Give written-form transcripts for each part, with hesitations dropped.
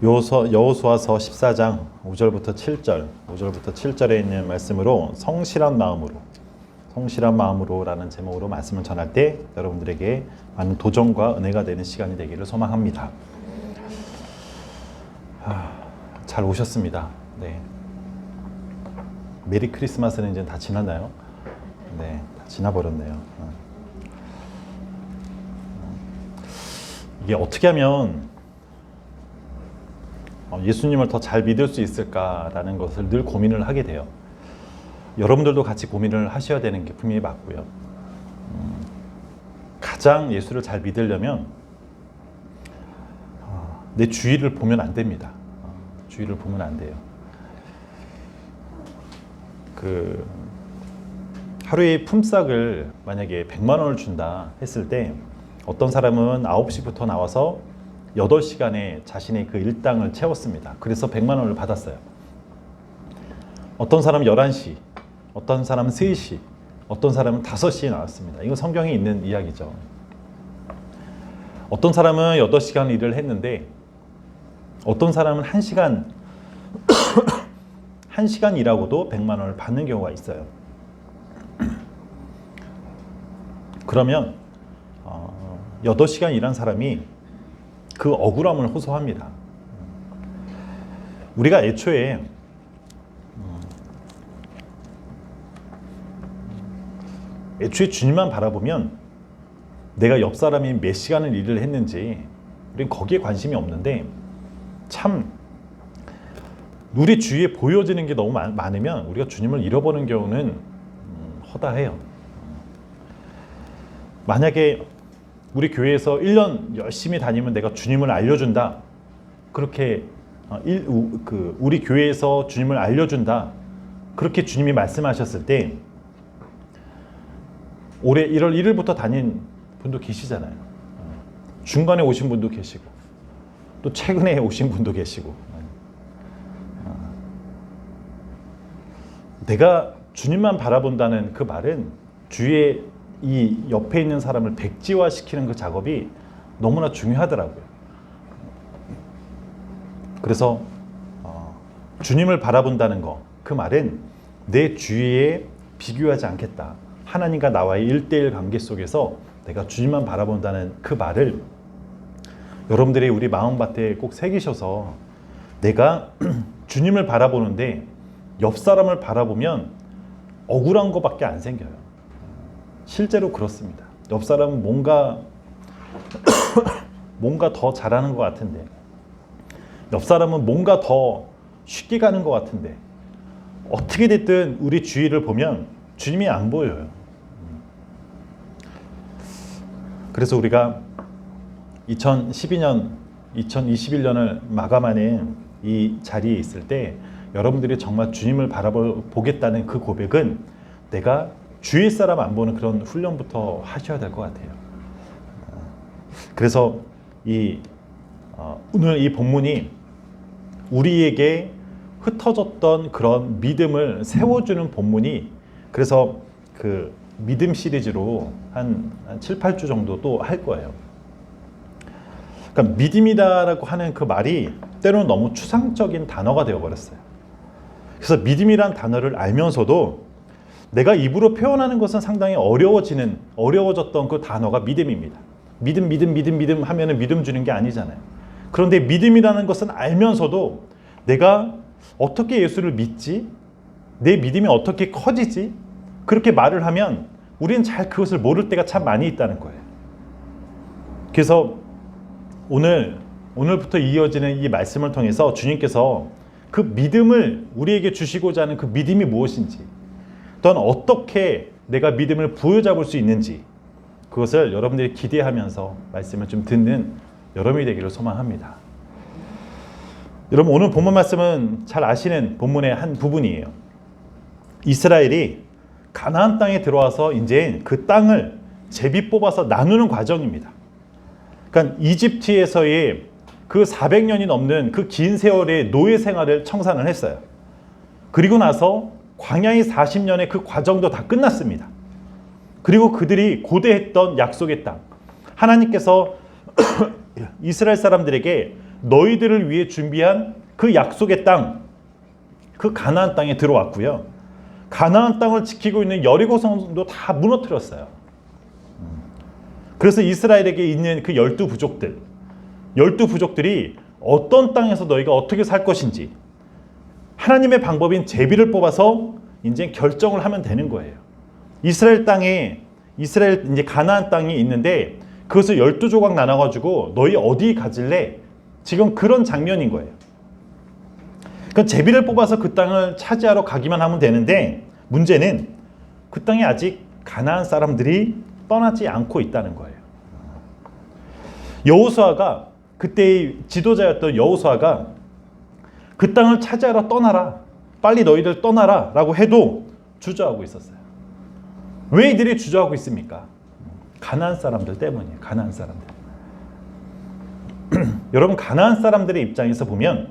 여호수아서 14장 5절부터 7절에 있는 말씀으로 성실한 마음으로라는 제목으로 말씀을 전할 때 여러분들에게 많은 도전과 은혜가 되는 시간이 되기를 소망합니다. 잘 오셨습니다. 네. 메리 크리스마스는 이제 다 지났나요? 네, 다 지나버렸네요. 이게 어떻게 하면 예수님을 더 잘 믿을 수 있을까라는 것을 늘 고민을 하게 돼요. 여러분들도 같이 고민을 하셔야 되는 게 분명히 맞고요. 가장 예수를 잘 믿으려면 내 주위를 보면 안 됩니다. 주위를 보면 안 돼요. 하루에 품삯을 만약에 100만 원을 준다 했을 때 어떤 사람은 9시부터 나와서 8시간에 자신의 그 일당을 채웠습니다. 그래서 100만 원을 받았어요. 어떤 사람은 11시, 어떤 사람은 3시, 어떤 사람은 5시에 나왔습니다. 이건 성경에 있는 이야기죠. 어떤 사람은 8시간 일을 했는데 어떤 사람은 1시간 1시간 일하고도 100만 원을 받는 경우가 있어요. 그러면 8시간 일한 사람이 그 억울함을 호소합니다. 우리가 애초에 주님만 바라보면 내가 옆 사람이 몇 시간을 일을 했는지 우리는 거기에 관심이 없는데 참 우리 주위에 보여지는 게 너무 많으면 우리가 주님을 잃어버리는 경우는 허다해요. 만약에 우리 교회에서 1년 열심히 다니면 내가 주님을 알려준다. 그렇게 우리 교회에서 주님을 알려준다. 그렇게 주님이 말씀하셨을 때 올해 1월 1일부터 다닌 분도 계시잖아요. 중간에 오신 분도 계시고 또 최근에 오신 분도 계시고 내가 주님만 바라본다는 그 말은 주위에 이 옆에 있는 사람을 백지화시키는 그 작업이 너무나 중요하더라고요. 그래서 주님을 바라본다는 거, 그 말은 내 주위에 비교하지 않겠다. 하나님과 나와의 1대1 관계 속에서 내가 주님만 바라본다는 그 말을 여러분들이 우리 마음밭에 꼭 새기셔서 내가 주님을 바라보는데 옆 사람을 바라보면 억울한 것밖에 안 생겨요. 실제로 그렇습니다. 옆 사람은 뭔가 더 잘하는 것 같은데 옆 사람은 뭔가 더 쉽게 가는 것 같은데 어떻게 됐든 우리 주위를 보면 주님이 안 보여요. 그래서 우리가 2012년, 2021년을 마감하는 이 자리에 있을 때 여러분들이 정말 주님을 바라보겠다는 그 고백은 내가 주위 사람 안 보는 그런 훈련부터 하셔야 될 것 같아요. 그래서 오늘 이 본문이 우리에게 흩어졌던 그런 믿음을 세워주는 본문이 그래서 그 믿음 시리즈로 한 7, 8주 정도 또 할 거예요. 그러니까 믿음이다라고 하는 그 말이 때로는 너무 추상적인 단어가 되어버렸어요. 그래서 믿음이란 단어를 알면서도 내가 입으로 표현하는 것은 상당히 어려워졌던 그 단어가 믿음입니다. 믿음 하면은 믿음 주는 게 아니잖아요. 그런데 믿음이라는 것은 알면서도 내가 어떻게 예수를 믿지? 내 믿음이 어떻게 커지지? 그렇게 말을 하면 우리는 잘 그것을 모를 때가 참 많이 있다는 거예요. 그래서 오늘부터 이어지는 이 말씀을 통해서 주님께서 그 믿음을 우리에게 주시고자 하는 그 믿음이 무엇인지 또는 어떻게 내가 믿음을 부여잡을 수 있는지 그것을 여러분들이 기대하면서 말씀을 좀 듣는 여러분이 되기를 소망합니다. 여러분 오늘 본문 말씀은 잘 아시는 본문의 한 부분이에요. 이스라엘이 가나안 땅에 들어와서 이제 그 땅을 제비 뽑아서 나누는 과정입니다. 그러니까 이집트에서의 그 400년이 넘는 그 긴 세월의 노예 생활을 청산을 했어요. 그리고 나서 광야의 40년의 그 과정도 다 끝났습니다. 그리고 그들이 고대했던 약속의 땅, 하나님께서 이스라엘 사람들에게 너희들을 위해 준비한 그 약속의 땅, 그 가나안 땅에 들어왔고요. 가나안 땅을 지키고 있는 여리고 성도 다 무너뜨렸어요. 그래서 이스라엘에게 있는 그 12부족들이 어떤 땅에서 너희가 어떻게 살 것인지 하나님의 방법인 제비를 뽑아서 이제 결정을 하면 되는 거예요. 이스라엘 이제 가나안 땅이 있는데 그것을 12조각 나눠가지고 너희 어디 가질래? 지금 그런 장면인 거예요. 그러니까 제비를 뽑아서 그 땅을 차지하러 가기만 하면 되는데 문제는 그 땅에 아직 가나안 사람들이 떠나지 않고 있다는 거예요. 여호수아가 그때의 지도자였던 여호수아가 그 땅을 차지하러 떠나라, 빨리 너희들 떠나라 라고 해도 주저하고 있었어요. 왜 이들이 주저하고 있습니까? 가나안 사람들 때문이에요. 가나안 사람들. 여러분, 가나안 사람들의 입장에서 보면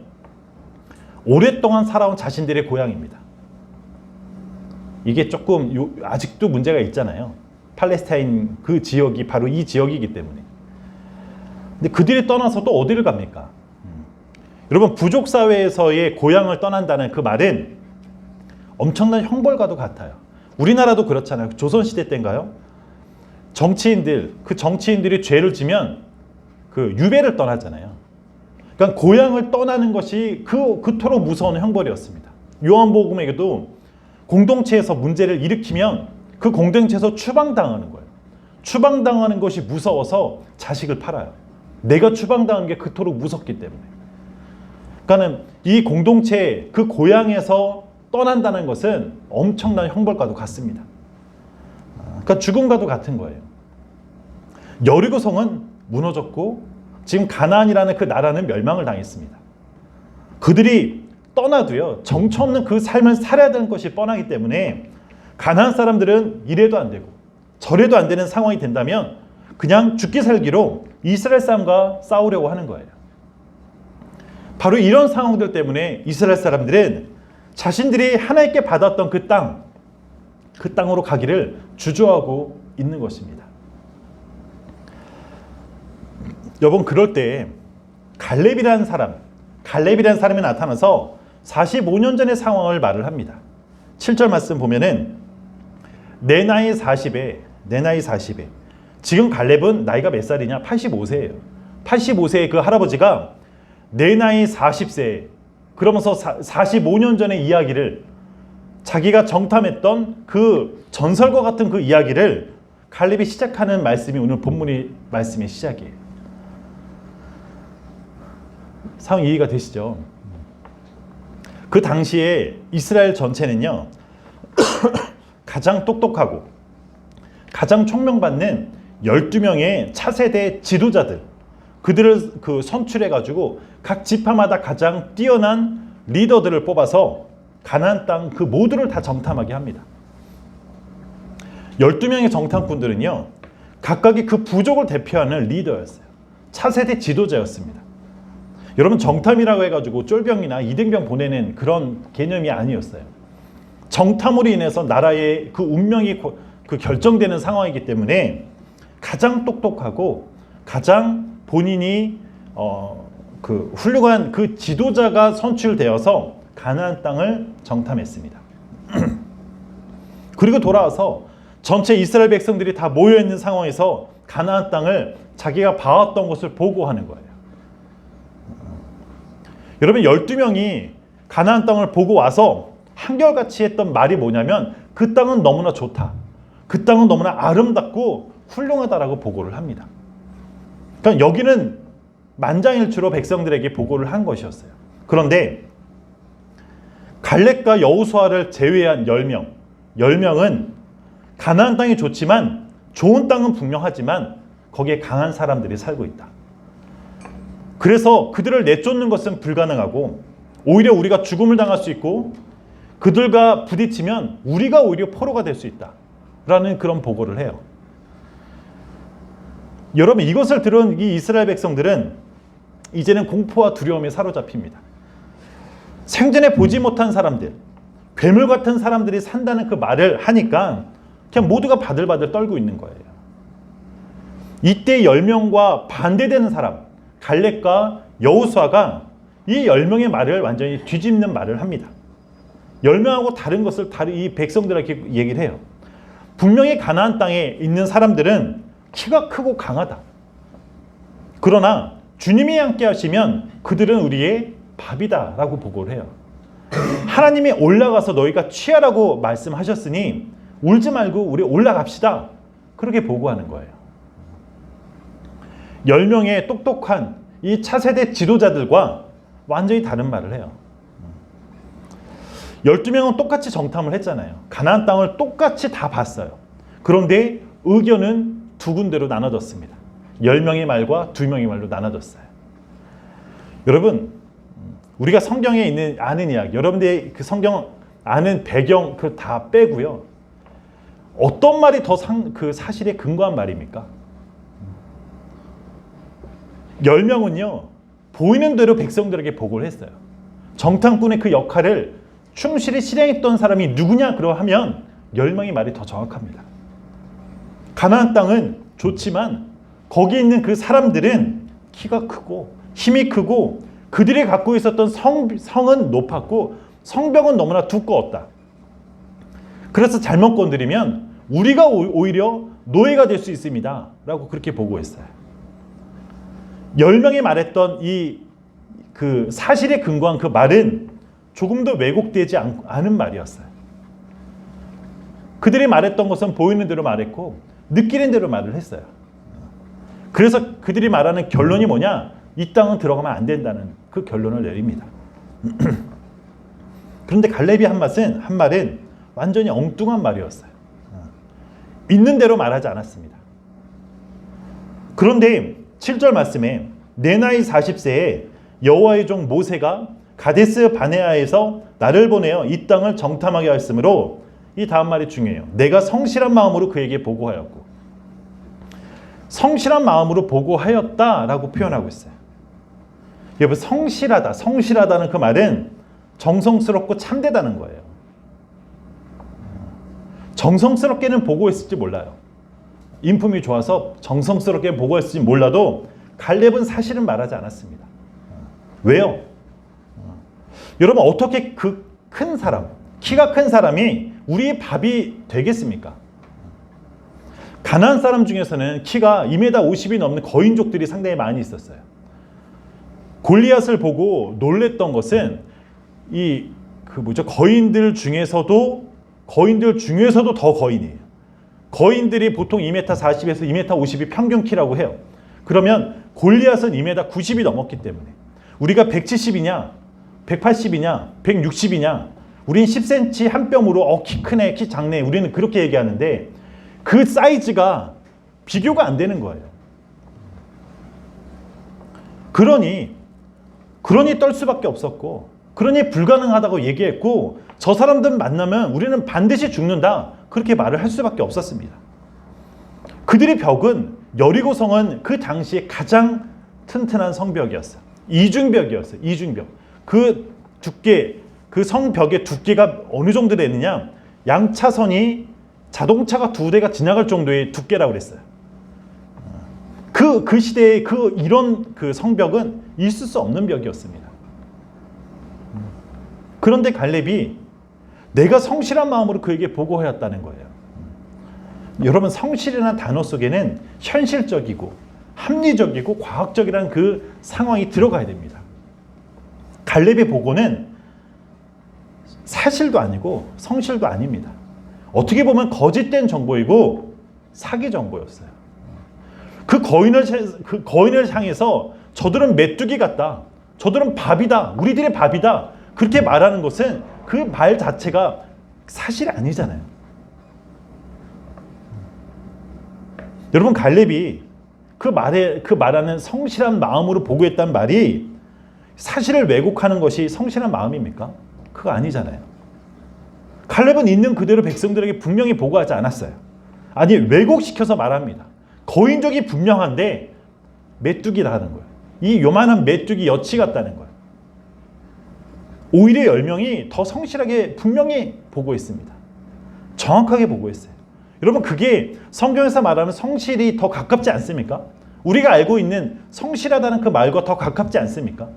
오랫동안 살아온 자신들의 고향입니다. 이게 조금 아직도 문제가 있잖아요. 팔레스타인 그 지역이 바로 이 지역이기 때문에. 근데 그들이 떠나서 또 어디를 갑니까? 여러분, 부족 사회에서의 고향을 떠난다는 그 말은 엄청난 형벌과도 같아요. 우리나라도 그렇잖아요. 조선시대 때인가요? 정치인들이 죄를 지면 그 유배를 떠나잖아요. 그러니까 고향을 떠나는 것이 그토록 무서운 형벌이었습니다. 요한복음에게도 공동체에서 문제를 일으키면 그 공동체에서 추방당하는 거예요. 추방당하는 것이 무서워서 자식을 팔아요. 내가 추방당한 게 그토록 무섭기 때문에. 그러니까 이 공동체, 그 고향에서 떠난다는 것은 엄청난 형벌과도 같습니다. 그러니까 죽음과도 같은 거예요. 여리고성은 무너졌고 지금 가나안이라는 그 나라는 멸망을 당했습니다. 그들이 떠나도요, 정처 없는 그 삶을 살아야 되는 것이 뻔하기 때문에 가나안 사람들은 이래도 안 되고 저래도 안 되는 상황이 된다면 그냥 죽기 살기로 이스라엘 사람과 싸우려고 하는 거예요. 바로 이런 상황들 때문에 이스라엘 사람들은 자신들이 하나님께 받았던 그 땅으로 가기를 주저하고 있는 것입니다. 여러분, 그럴 때 갈렙이라는 사람이 나타나서 45년 전의 상황을 말을 합니다. 7절 말씀 보면은 내 나이 40에 지금 갈렙은 나이가 몇 살이냐? 85세예요. 85세의 그 할아버지가 내 나이 40세 그러면서 45년 전의 이야기를, 자기가 정탐했던 그 전설과 같은 그 이야기를 갈렙이 시작하는 말씀이 오늘 본문의 말씀의 시작이에요. 상황 이해가 되시죠? 그 당시에 이스라엘 전체는요 가장 똑똑하고 가장 총명받는 12명의 차세대 지도자들, 그들을 선출해가지고 각 지파마다 가장 뛰어난 리더들을 뽑아서 가나안 땅 그 모두를 다 정탐하게 합니다. 12명의 정탐꾼들은요 각각이 그 부족을 대표하는 리더였어요. 차세대 지도자였습니다. 여러분, 정탐이라고 해가지고 쫄병이나 이등병 보내는 그런 개념이 아니었어요. 정탐으로 인해서 나라의 그 운명이 결정되는 상황이기 때문에 가장 똑똑하고 가장 본인이 훌륭한 그 지도자가 선출되어서 가나안 땅을 정탐했습니다. 그리고 돌아와서 전체 이스라엘 백성들이 다 모여있는 상황에서 가나안 땅을 자기가 봐왔던 것을 보고하는 거예요. 여러분, 12명이 가나안 땅을 보고 와서 한결같이 했던 말이 뭐냐면 그 땅은 너무나 좋다, 그 땅은 너무나 아름답고 훌륭하다라고 보고를 합니다. 그러니까 여기는 만장일치로 백성들에게 보고를 한 것이었어요. 그런데 갈렙과 여호수아를 제외한 10명은 가나안 땅이 좋지만, 좋은 땅은 분명하지만 거기에 강한 사람들이 살고 있다. 그래서 그들을 내쫓는 것은 불가능하고 오히려 우리가 죽음을 당할 수 있고 그들과 부딪히면 우리가 오히려 포로가 될 수 있다라는 그런 보고를 해요. 여러분, 이것을 들은 이 이스라엘 백성들은 이제는 공포와 두려움에 사로잡힙니다. 생전에 보지 못한 사람들, 괴물 같은 사람들이 산다는 그 말을 하니까 그냥 모두가 바들바들 떨고 있는 거예요. 이때 10명과 반대되는 사람, 갈렙과 여호수아가 이 10명의 말을 완전히 뒤집는 말을 합니다. 10명하고 다른 것을 이 백성들에게 얘기를 해요. 분명히 가나안 땅에 있는 사람들은 키가 크고 강하다. 그러나 주님이 함께 하시면 그들은 우리의 밥이다 라고 보고를 해요. 하나님이 올라가서 너희가 취하라고 말씀하셨으니 울지 말고 우리 올라갑시다. 그렇게 보고하는 거예요. 10명의 똑똑한 이 차세대 지도자들과 완전히 다른 말을 해요. 12명은 똑같이 정탐을 했잖아요. 가나안 땅을 똑같이 다 봤어요. 그런데 의견은 두 군데로 나눠졌습니다. 10명의 말과 2명의 말로 나눠졌어요. 여러분, 우리가 성경에 있는 아는 이야기, 여러분들이 그 성경 아는 배경 그 다 빼고요. 어떤 말이 더 그 사실에 근거한 말입니까? 10명은요. 보이는 대로 백성들에게 보고를 했어요. 정탐꾼의 그 역할을 충실히 실행했던 사람이 누구냐 그러하면 10명의 말이 더 정확합니다. 가나안 땅은 좋지만 거기 있는 그 사람들은 키가 크고 힘이 크고 그들이 갖고 있었던 성은 높았고 성벽은 너무나 두꺼웠다. 그래서 잘못 건드리면 우리가 오히려 노예가 될 수 있습니다 라고 그렇게 보고했어요. 10명이 말했던 그 사실에 근거한 그 말은 조금도 왜곡되지 않은 말이었어요. 그들이 말했던 것은 보이는 대로 말했고 느끼는 대로 말을 했어요. 그래서 그들이 말하는 결론이 뭐냐? 이 땅은 들어가면 안 된다는 그 결론을 내립니다. 그런데 갈렙이 한 말은 완전히 엉뚱한 말이었어요. 있는 대로 말하지 않았습니다. 그런데 7절 말씀에 내 나이 40세에 여호와의 종 모세가 가데스 바네아에서 나를 보내어 이 땅을 정탐하게 하였으므로 이 다음 말이 중요해요. 내가 성실한 마음으로 그에게 보고하였고 성실한 마음으로 보고하였다라고 표현하고 있어요. 여러분 성실하다는 그 말은 정성스럽고 참되다는 거예요. 정성스럽게는 보고했을지 몰라요. 인품이 좋아서 정성스럽게 보고했을지 몰라도 갈렙은 사실은 말하지 않았습니다. 왜요? 여러분 어떻게 그 큰 사람, 키가 큰 사람이 우리의 밥이 되겠습니까? 가나안 사람 중에서는 키가 2m 50이 넘는 거인족들이 상당히 많이 있었어요. 골리앗을 보고 놀랬던 것은 거인들 중에서도 더 거인이에요. 거인들이 보통 2m 40에서 2m 50이 평균 키라고 해요. 그러면 골리앗은 2m 90이 넘었기 때문에 우리가 170이냐 180이냐 160이냐 우린 10cm 한 뼘으로 키 크네 키 작네 우리는 그렇게 얘기하는데 그 사이즈가 비교가 안 되는 거예요. 그러니 떨 수밖에 없었고 그러니 불가능하다고 얘기했고 저 사람들 만나면 우리는 반드시 죽는다 그렇게 말을 할 수밖에 없었습니다. 그들의 벽은 여리고성은 그 당시에 가장 튼튼한 성벽이었어요. 이중벽이었어요. 이중벽. 그 두께, 그 성벽의 두께가 어느 정도 되느냐? 양차선이 자동차가 2대가 지나갈 정도의 두께라고 그랬어요. 그 시대에 이런 성벽은 있을 수 없는 벽이었습니다. 그런데 갈렙이 내가 성실한 마음으로 그에게 보고하였다는 거예요. 여러분 성실이라는 단어 속에는 현실적이고 합리적이고 과학적이라는 그 상황이 들어가야 됩니다. 갈렙의 보고는 사실도 아니고 성실도 아닙니다. 어떻게 보면 거짓된 정보이고 사기 정보였어요. 그 거인을 향해서 저들은 메뚜기 같다. 저들은 밥이다. 우리들의 밥이다. 그렇게 말하는 것은 그 말 자체가 사실이 아니잖아요. 여러분 갈렙이 그 말하는 성실한 마음으로 보고했다는 말이 사실을 왜곡하는 것이 성실한 마음입니까? 그거 아니잖아요. 갈렙은 있는 그대로 백성들에게 분명히 보고하지 않았어요. 아니 왜곡시켜서 말합니다. 거인족이 분명한데 메뚜기라는 거예요. 이 요만한 메뚜기 여치 같다는 거예요. 오히려 10명이 더 성실하게 분명히 보고했습니다. 정확하게 보고했어요. 여러분 그게 성경에서 말하는 성실이 더 가깝지 않습니까? 우리가 알고 있는 성실하다는 그 말과 더 가깝지 않습니까?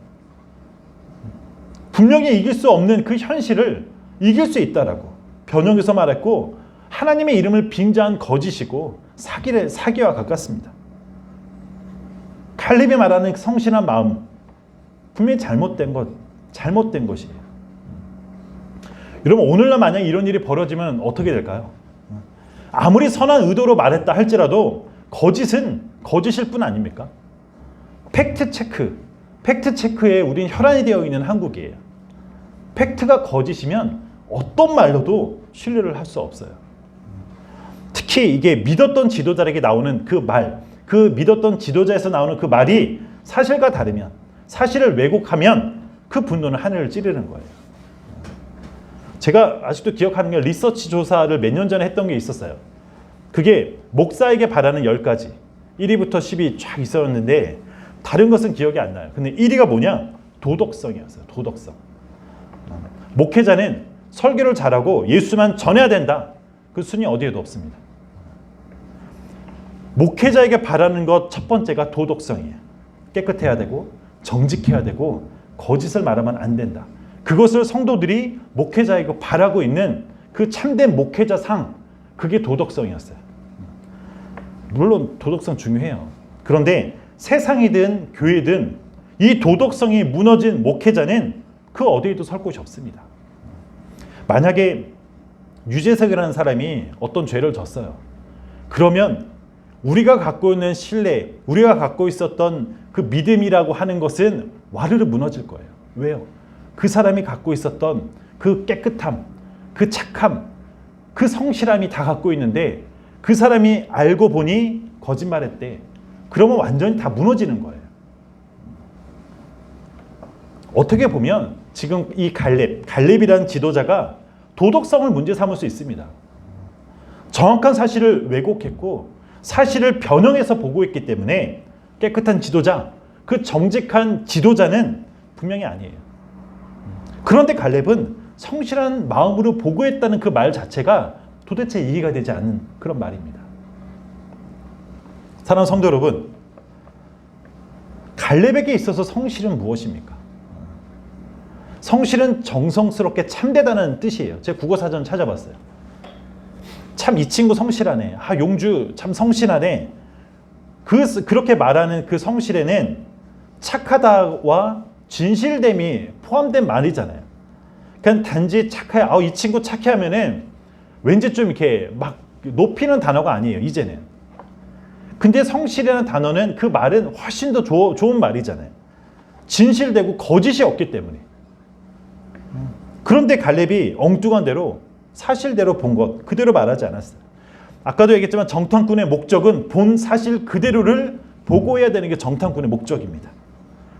분명히 이길 수 없는 그 현실을 이길 수 있다라고 변형해서 말했고, 하나님의 이름을 빙자한 거짓이고 사기와 가깝습니다. 칼렙이 말하는 성실한 마음, 분명히 잘못된 것이에요. 여러분, 오늘날 만약 이런 일이 벌어지면 어떻게 될까요? 아무리 선한 의도로 말했다 할지라도 거짓은 거짓일 뿐 아닙니까? 팩트체크에 우린 혈안이 되어 있는 한국이에요. 팩트가 거짓이면 어떤 말로도 신뢰를 할 수 없어요. 특히 이게 믿었던 지도자에게 나오는 그 말, 그 믿었던 지도자에서 나오는 그 말이 사실과 다르면, 사실을 왜곡하면 그 분노는 하늘을 찌르는 거예요. 제가 아직도 기억하는 게 리서치 조사를 몇 년 전에 했던 게 있었어요. 그게 목사에게 바라는 10가지, 1위부터 10위 쫙 있었는데 다른 것은 기억이 안 나요. 근데 1위가 뭐냐? 도덕성이었어요. 도덕성. 목회자는 설교를 잘하고 예수만 전해야 된다. 그 순위 어디에도 없습니다. 목회자에게 바라는 것 첫 번째가 도덕성이에요. 깨끗해야 되고 정직해야 되고 거짓을 말하면 안 된다. 그것을 성도들이 목회자에게 바라고 있는 그 참된 목회자상, 그게 도덕성이었어요. 물론 도덕성 중요해요. 그런데 세상이든 교회든 이 도덕성이 무너진 목회자는 그 어디에도 설 곳이 없습니다. 만약에 유재석이라는 사람이 어떤 죄를 졌어요. 그러면 우리가 갖고 있는 신뢰, 우리가 갖고 있었던 그 믿음이라고 하는 것은 와르르 무너질 거예요. 왜요? 그 사람이 갖고 있었던 그 깨끗함, 그 착함, 그 성실함이 다 갖고 있는데 그 사람이 알고 보니 거짓말했대. 그러면 완전히 다 무너지는 거예요. 어떻게 보면 지금 이 갈렙이라는 지도자가 도덕성을 문제 삼을 수 있습니다. 정확한 사실을 왜곡했고 사실을 변형해서 보고했기 때문에 깨끗한 지도자, 그 정직한 지도자는 분명히 아니에요. 그런데 갈렙은 성실한 마음으로 보고했다는 그 말 자체가 도대체 이해가 되지 않는 그런 말입니다. 사랑하는 성도 여러분, 갈렙에게 있어서 성실은 무엇입니까? 성실은 정성스럽게 참되다는 뜻이에요. 제가 국어사전 찾아봤어요. 참 이 친구 성실하네. 용주 참 성실하네. 그렇게 말하는 그 성실에는 착하다와 진실됨이 포함된 말이잖아요. 그냥 단지 착해, 이 친구 착해 하면은 왠지 좀 이렇게 막 높이는 단어가 아니에요, 이제는. 근데 성실이라는 단어는 그 말은 훨씬 더 좋은 말이잖아요. 진실되고 거짓이 없기 때문에. 그런데 갈렙이 엉뚱한 대로 사실대로 본 것 그대로 말하지 않았어요. 아까도 얘기했지만 정탐꾼의 목적은 본 사실 그대로를 보고해야 되는 게 정탐꾼의 목적입니다.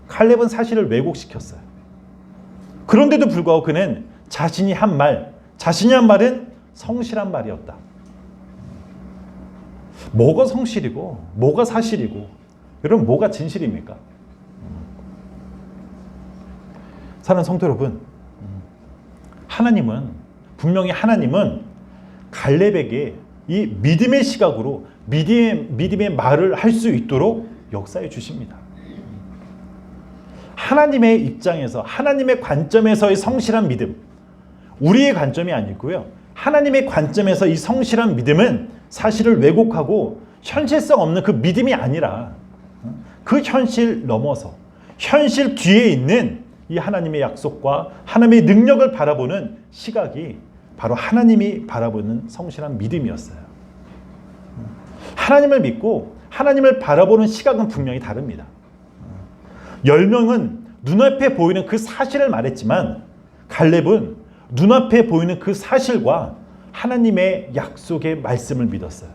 갈렙은 사실을 왜곡시켰어요. 그런데도 불구하고 그는 자신이 한 말은 성실한 말이었다. 뭐가 성실이고 뭐가 사실이고 여러분 뭐가 진실입니까? 사랑하는 성도 여러분, 분명히 하나님은 갈렙에게 이 믿음의 시각으로 믿음의 말을 할 수 있도록 역사해 주십니다. 하나님의 입장에서, 하나님의 관점에서의 성실한 믿음, 우리의 관점이 아니고요. 하나님의 관점에서 이 성실한 믿음은 사실을 왜곡하고 현실성 없는 그 믿음이 아니라 그 현실 넘어서 현실 뒤에 있는 이 하나님의 약속과 하나님의 능력을 바라보는 시각이 바로 하나님이 바라보는 성실한 믿음이었어요. 하나님을 믿고 하나님을 바라보는 시각은 분명히 다릅니다. 10명은 눈앞에 보이는 그 사실을 말했지만 갈렙은 눈앞에 보이는 그 사실과 하나님의 약속의 말씀을 믿었어요.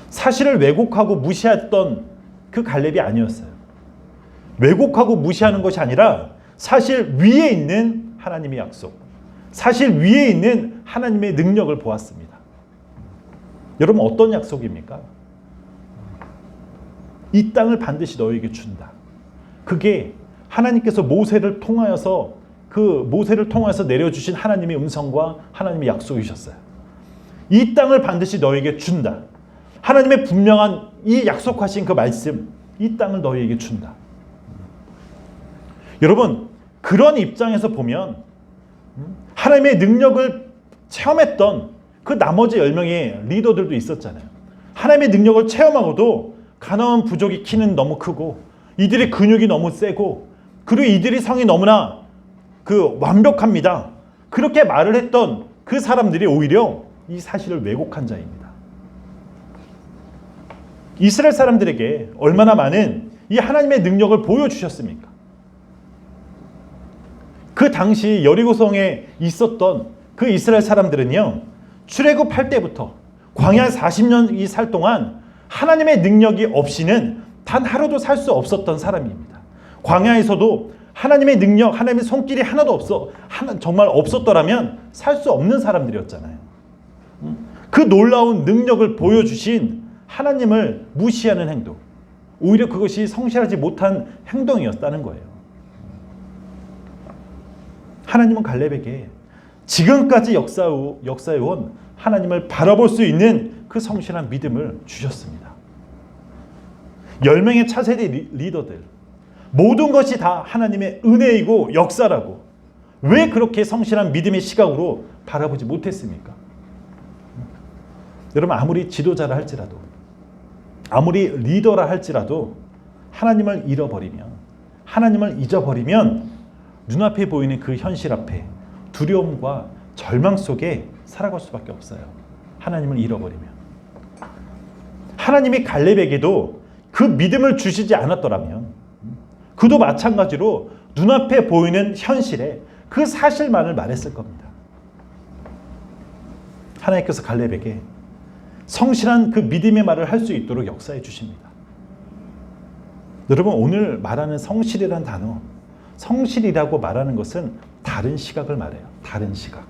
사실을 왜곡하고 무시했던 그 갈렙이 아니었어요. 왜곡하고 무시하는 것이 아니라 사실 위에 있는 하나님의 약속, 사실 위에 있는 하나님의 능력을 보았습니다. 여러분 어떤 약속입니까? 이 땅을 반드시 너에게 준다. 그게 하나님께서 모세를 통하여서 내려주신 하나님의 음성과 하나님의 약속이셨어요. 이 땅을 반드시 너에게 준다. 하나님의 분명한 이 약속하신 그 말씀, 이 땅을 너희에게 준다. 여러분, 그런 입장에서 보면 하나님의 능력을 체험했던 그 나머지 10명의 리더들도 있었잖아요. 하나님의 능력을 체험하고도 가나안 부족이 키는 너무 크고 이들의 근육이 너무 세고 그리고 이들의 성이 너무나 완벽합니다. 그렇게 말을 했던 그 사람들이 오히려 이 사실을 왜곡한 자입니다. 이스라엘 사람들에게 얼마나 많은 이 하나님의 능력을 보여주셨습니까? 그 당시 여리고성에 있었던 그 이스라엘 사람들은요, 출애굽할 때부터 광야 40년이 살 동안 하나님의 능력이 없이는 단 하루도 살 수 없었던 사람입니다. 광야에서도 하나님의 능력, 하나님의 손길이 하나도 정말 없었더라면 살 수 없는 사람들이었잖아요. 그 놀라운 능력을 보여주신 하나님을 무시하는 행동, 오히려 그것이 성실하지 못한 행동이었다는 거예요. 하나님은 갈렙에게 지금까지 역사해온 하나님을 바라볼 수 있는 그 성실한 믿음을 주셨습니다. 10명의 차세대 리더들, 모든 것이 다 하나님의 은혜이고 역사라고 왜 그렇게 성실한 믿음의 시각으로 바라보지 못했습니까? 여러분, 아무리 지도자라 할지라도, 아무리 리더라 할지라도 하나님을 잃어버리면, 하나님을 잊어버리면 눈앞에 보이는 그 현실 앞에 두려움과 절망 속에 살아갈 수밖에 없어요. 하나님을 잃어버리면. 하나님이 갈렙에게도 그 믿음을 주시지 않았더라면 그도 마찬가지로 눈앞에 보이는 현실에 그 사실만을 말했을 겁니다. 하나님께서 갈렙에게 성실한 그 믿음의 말을 할 수 있도록 역사해 주십니다. 여러분, 오늘 말하는 성실이라는 단어, 성실이라고 말하는 것은 다른 시각을 말해요. 다른 시각.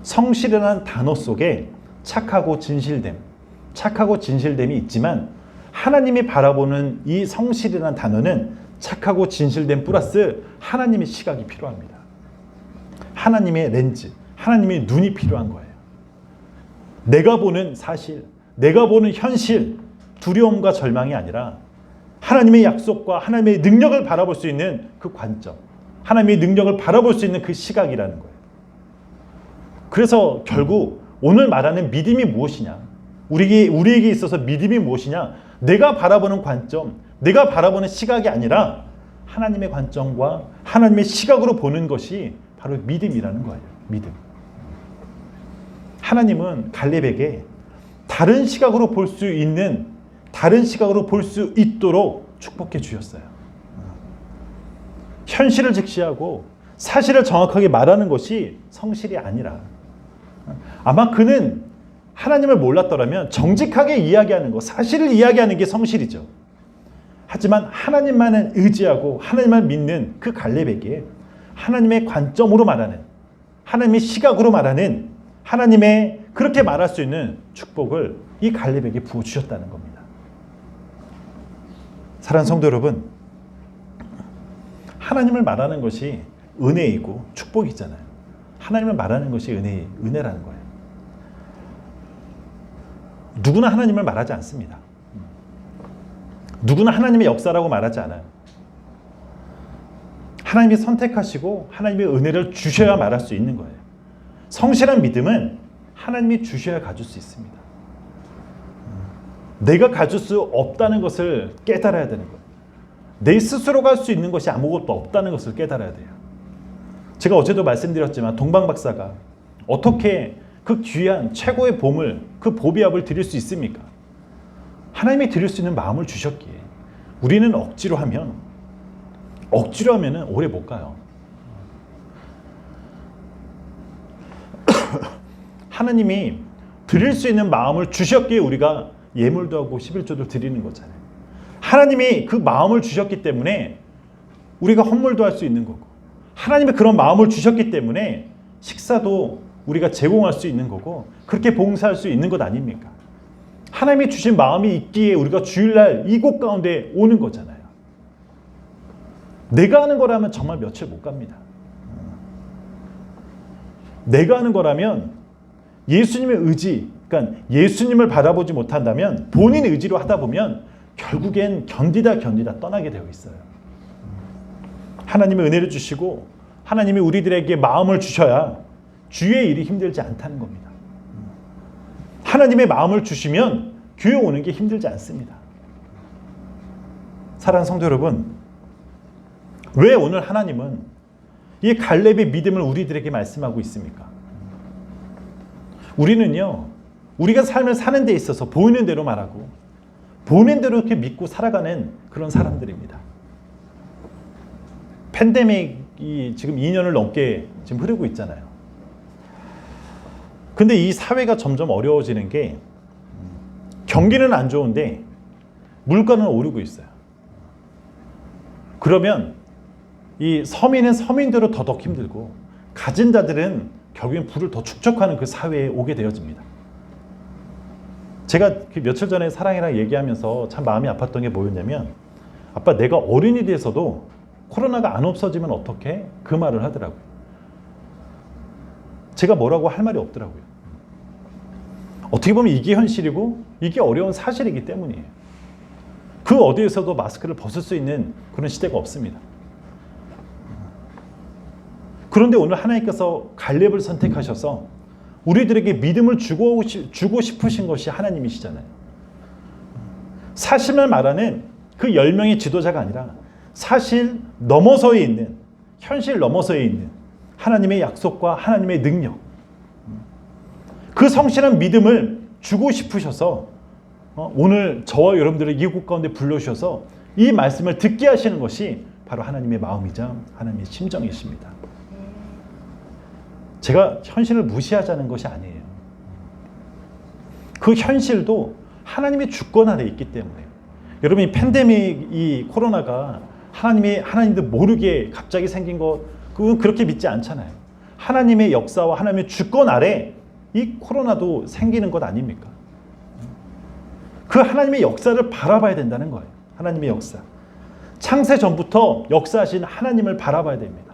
성실이라는 단어 속에 착하고 진실됨이 있지만 하나님이 바라보는 이 성실이라는 단어는 착하고 진실됨 플러스 하나님의 시각이 필요합니다. 하나님의 렌즈, 하나님의 눈이 필요한 거예요. 내가 보는 사실, 내가 보는 현실, 두려움과 절망이 아니라 하나님의 약속과 하나님의 능력을 바라볼 수 있는 그 관점, 하나님의 능력을 바라볼 수 있는 그 시각이라는 거예요. 그래서 결국 오늘 말하는 믿음이 무엇이냐, 우리에게 있어서 믿음이 무엇이냐, 내가 바라보는 관점, 내가 바라보는 시각이 아니라 하나님의 관점과 하나님의 시각으로 보는 것이 바로 믿음이라는 거예요. 믿음. 하나님은 갈렙에게 다른 시각으로 볼 수 있는, 다른 시각으로 볼 수 있도록 축복해 주셨어요. 현실을 직시하고 사실을 정확하게 말하는 것이 성실이 아니라, 아마 그는 하나님을 몰랐더라면 정직하게 이야기하는 것, 사실을 이야기하는 게 성실이죠. 하지만 하나님만을 의지하고 하나님만 믿는 그 갈렙에게 하나님의 관점으로 말하는, 하나님의 시각으로 말하는, 하나님의 그렇게 말할 수 있는 축복을 이 갈렙에게 부어주셨다는 겁니다. 사랑하는 성도 여러분, 하나님을 말하는 것이 은혜이고 축복이잖아요. 하나님을 말하는 것이 은혜라는 거예요. 누구나 하나님을 말하지 않습니다. 누구나 하나님의 역사라고 말하지 않아요. 하나님이 선택하시고 하나님의 은혜를 주셔야 말할 수 있는 거예요. 성실한 믿음은 하나님이 주셔야 가질 수 있습니다. 내가 가질 수 없다는 것을 깨달아야 되는 거예요. 내 스스로가 할 수 있는 것이 아무것도 없다는 것을 깨달아야 돼요. 제가 어제도 말씀드렸지만 동방 박사가 어떻게 그 귀한 최고의 보물, 그 보비압을 드릴 수 있습니까? 하나님이 드릴 수 있는 마음을 주셨기에 우리는 억지로 하면 오래 못 가요. 하나님이 드릴 수 있는 마음을 주셨기에 우리가 예물도 하고 11조도 드리는 거잖아요. 하나님이 그 마음을 주셨기 때문에 우리가 헌물도 할 수 있는 거고, 하나님이 그런 마음을 주셨기 때문에 식사도 우리가 제공할 수 있는 거고, 그렇게 봉사할 수 있는 것 아닙니까? 하나님이 주신 마음이 있기에 우리가 주일날 이곳 가운데 오는 거잖아요. 내가 하는 거라면 정말 며칠 못 갑니다. 내가 하는 거라면 예수님의 의지, 그러니까 예수님을 바라보지 못한다면 본인 의지로 하다 보면 결국엔 견디다 떠나게 되어 있어요. 하나님의 은혜를 주시고 하나님이 우리들에게 마음을 주셔야 주의 일이 힘들지 않다는 겁니다. 하나님의 마음을 주시면 교회 오는 게 힘들지 않습니다. 사랑하는 성도 여러분, 왜 오늘 하나님은 이 갈렙의 믿음을 우리들에게 말씀하고 있습니까? 우리는요, 우리가 삶을 사는 데 있어서 보이는 대로 말하고 보이는 대로 이렇게 믿고 살아가는 그런 사람들입니다. 팬데믹이 지금 2년을 넘게 지금 흐르고 있잖아요. 근데 이 사회가 점점 어려워지는 게 경기는 안 좋은데 물가는 오르고 있어요. 그러면 이 서민은 서민대로 더더욱 힘들고 가진 자들은 결국엔 부를 더 축적하는 그 사회에 오게 되어집니다. 제가 그 며칠 전에 사랑이랑 얘기하면서 참 마음이 아팠던 게 뭐였냐면, 아빠 내가 어른이 돼서도 코로나가 안 없어지면 어떡해? 그 말을 하더라고요. 제가 뭐라고 할 말이 없더라고요. 어떻게 보면 이게 현실이고 이게 어려운 사실이기 때문이에요. 그 어디에서도 마스크를 벗을 수 있는 그런 시대가 없습니다. 그런데 오늘 하나님께서 갈렙을 선택하셔서 우리들에게 믿음을 주고 싶으신 것이 하나님이시잖아요. 사실을 말하는 그 10명의 지도자가 아니라 사실 넘어서에 있는, 현실 넘어서에 있는 하나님의 약속과 하나님의 능력, 그 성실한 믿음을 주고 싶으셔서 오늘 저와 여러분들을 이곳 가운데 불러주셔서 이 말씀을 듣게 하시는 것이 바로 하나님의 마음이자 하나님의 심정이십니다. 제가 현실을 무시하자는 것이 아니에요. 그 현실도 하나님의 주권 아래 있기 때문에. 여러분, 이 팬데믹, 이 코로나가 하나님도 모르게 갑자기 생긴 것, 그건 그렇게 믿지 않잖아요. 하나님의 역사와 하나님의 주권 아래 이 코로나도 생기는 것 아닙니까? 그 하나님의 역사를 바라봐야 된다는 거예요. 하나님의 역사. 창세 전부터 역사하신 하나님을 바라봐야 됩니다.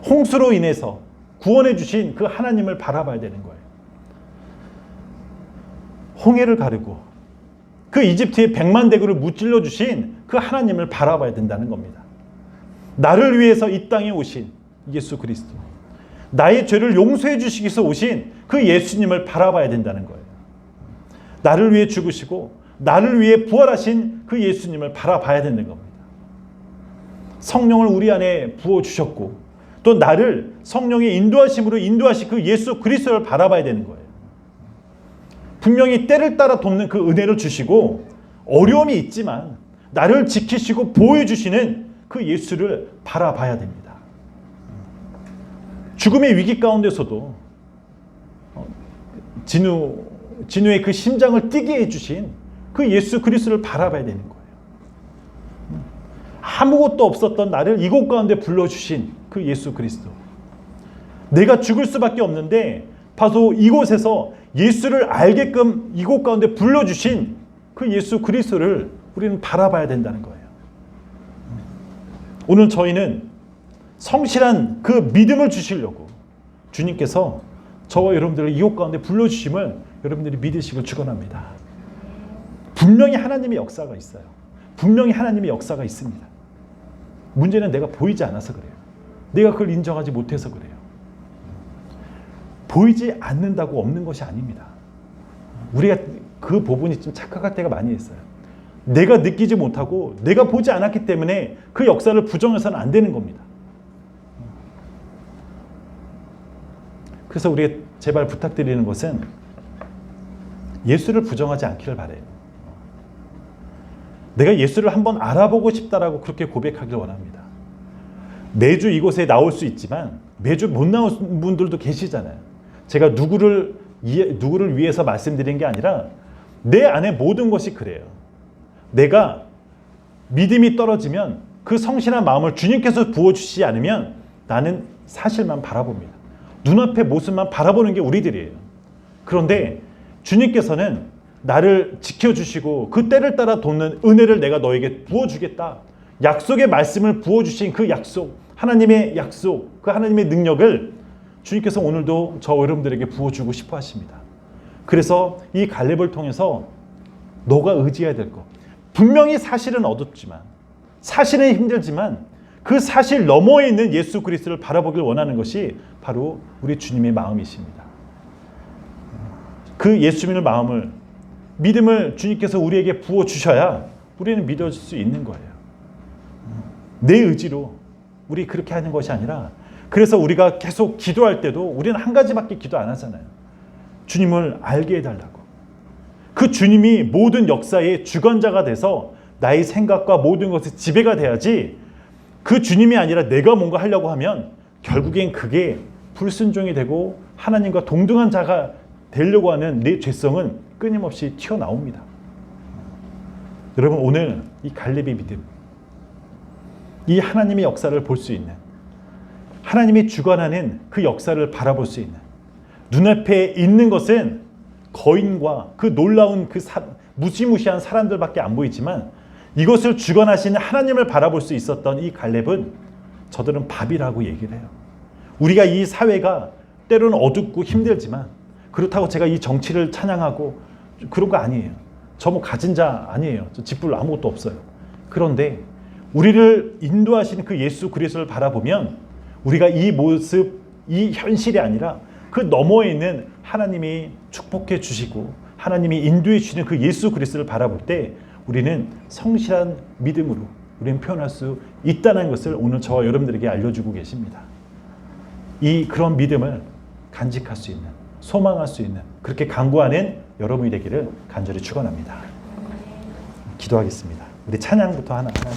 홍수로 인해서 구원해 주신 그 하나님을 바라봐야 되는 거예요. 홍해를 가르고 그 이집트의 100만 대군을 무찔러 주신 그 하나님을 바라봐야 된다는 겁니다. 나를 위해서 이 땅에 오신 예수 그리스도, 나의 죄를 용서해 주시기 위해서 오신 그 예수님을 바라봐야 된다는 거예요. 나를 위해 죽으시고 나를 위해 부활하신 그 예수님을 바라봐야 되는 겁니다. 성령을 우리 안에 부어주셨고 또 나를 성령의 인도하심으로 인도하신 그 예수 그리스도를 바라봐야 되는 거예요. 분명히 때를 따라 돕는 그 은혜를 주시고 어려움이 있지만 나를 지키시고 보호해 주시는 그 예수를 바라봐야 됩니다. 죽음의 위기 가운데서도 진우의 그 심장을 뛰게 해주신 그 예수 그리스도를 바라봐야 되는 거예요. 아무것도 없었던 나를 이곳 가운데 불러주신 그 예수 그리스도. 내가 죽을 수밖에 없는데 바로 이곳에서 예수를 알게끔 이곳 가운데 불러주신 그 예수 그리스도를 우리는 바라봐야 된다는 거예요. 오늘 저희는 성실한 그 믿음을 주시려고 주님께서 저와 여러분들을 이곳 가운데 불러주심을 여러분들이 믿으시길 축원합니다. 분명히 하나님의 역사가 있어요. 분명히 하나님의 역사가 있습니다. 문제는 내가 보이지 않아서 그래요. 내가 그걸 인정하지 못해서 그래요. 보이지 않는다고 없는 것이 아닙니다. 우리가 그 부분이 좀 착각할 때가 많이 있어요. 내가 느끼지 못하고 내가 보지 않았기 때문에 그 역사를 부정해서는 안 되는 겁니다. 그래서 우리가 제발 부탁드리는 것은 예수를 부정하지 않기를 바라요. 내가 예수를 한번 알아보고 싶다라고 그렇게 고백하길 원합니다. 매주 이곳에 나올 수 있지만 매주 못 나온 분들도 계시잖아요. 제가 누구를 위해서 말씀드린 게 아니라 내 안에 모든 것이 그래요. 내가 믿음이 떨어지면 그 성실한 마음을 주님께서 부어주시지 않으면 나는 사실만 바라봅니다. 눈앞의 모습만 바라보는 게 우리들이에요. 그런데 주님께서는 나를 지켜주시고 그 때를 따라 돕는 은혜를 내가 너에게 부어주겠다. 약속의 말씀을 부어주신 그 약속, 하나님의 약속, 그 하나님의 능력을 주님께서 오늘도 저 여러분들에게 부어주고 싶어 하십니다. 그래서 이 갈렙을 통해서 너가 의지해야 될 것, 분명히 사실은 어둡지만, 사실은 힘들지만 그 사실 너머에 있는 예수 그리스도를 바라보길 원하는 것이 바로 우리 주님의 마음이십니다. 그 예수님의 마음을, 믿음을 주님께서 우리에게 부어주셔야 우리는 믿어질 수 있는 거예요. 내 의지로 우리 그렇게 하는 것이 아니라, 그래서 우리가 계속 기도할 때도 우리는 한 가지밖에 기도 안 하잖아요. 주님을 알게 해달라고. 그 주님이 모든 역사의 주관자가 돼서 나의 생각과 모든 것의 지배가 돼야지, 그 주님이 아니라 내가 뭔가 하려고 하면 결국엔 그게 불순종이 되고 하나님과 동등한 자가 되려고 하는 내 죄성은 끊임없이 튀어나옵니다. 여러분, 오늘 이 갈렙의 믿음, 이 하나님의 역사를 볼 수 있는, 하나님이 주관하는 그 역사를 바라볼 수 있는, 눈앞에 있는 것은 거인과 그 놀라운 그 무시무시한 사람들밖에 안 보이지만, 이것을 주관하시는 하나님을 바라볼 수 있었던 이 갈렙은 저들은 밥이라고 얘기를 해요. 우리가 이 사회가 때로는 어둡고 힘들지만, 그렇다고 제가 이 정치를 찬양하고 그런 거 아니에요. 저 뭐 가진 자 아니에요. 저 집불 아무것도 없어요. 그런데 우리를 인도하시는 그 예수 그리스도를 바라보면 우리가 이 모습, 이 현실이 아니라 그 너머에 있는 하나님이 축복해 주시고 하나님이 인도해 주시는 그 예수 그리스도를 바라볼 때 우리는 성실한 믿음으로 우리는 표현할 수 있다는 것을 오늘 저와 여러분들에게 알려주고 계십니다. 이 그런 믿음을 간직할 수 있는, 소망할 수 있는, 그렇게 강구하는 여러분이 되기를 간절히 축원합니다. 기도하겠습니다. 우리 찬양부터 하나 할게요.